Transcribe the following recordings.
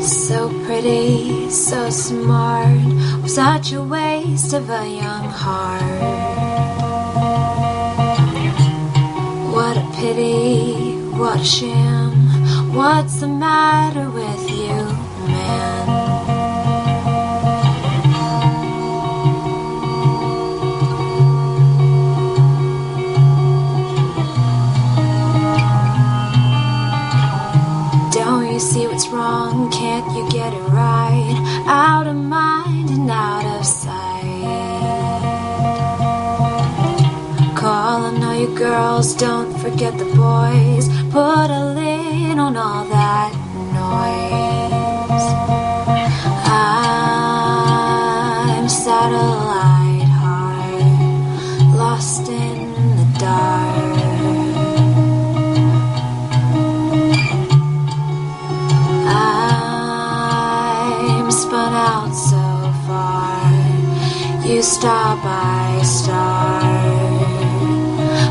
So pretty, so smart, was such a waste of a young heart. What a pity, what a sham. What's the matter with you, man? Don't you see what's wrong? Can't you get it right? Out of mind and out of sight. Calling all you girls, don't forget the boys. Put a lid on all that noise. I'm a satellite heart, lost in the dark. Spun out so far, you star by star,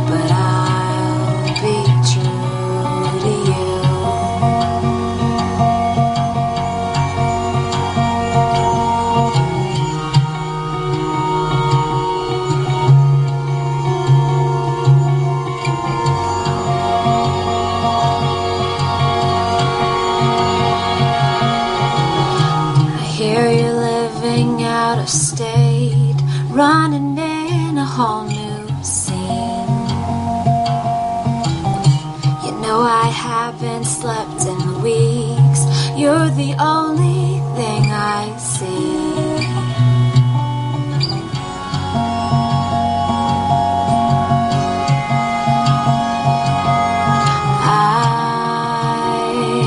but I'll be true to you. Here you're living out of state, running in a whole new scene. You know I haven't slept in weeks. You're the only thing I see.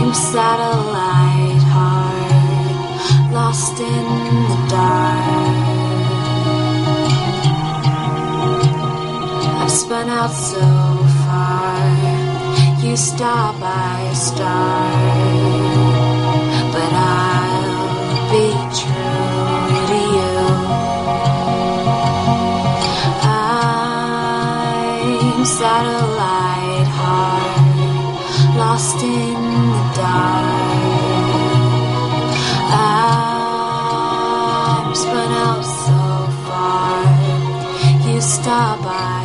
I'm satellite heart, lost in the dark. I've spun out so far, you star by star, but I'll be true to you. I'm satellite heart, lost in the dark. I'm spun out so far, you star by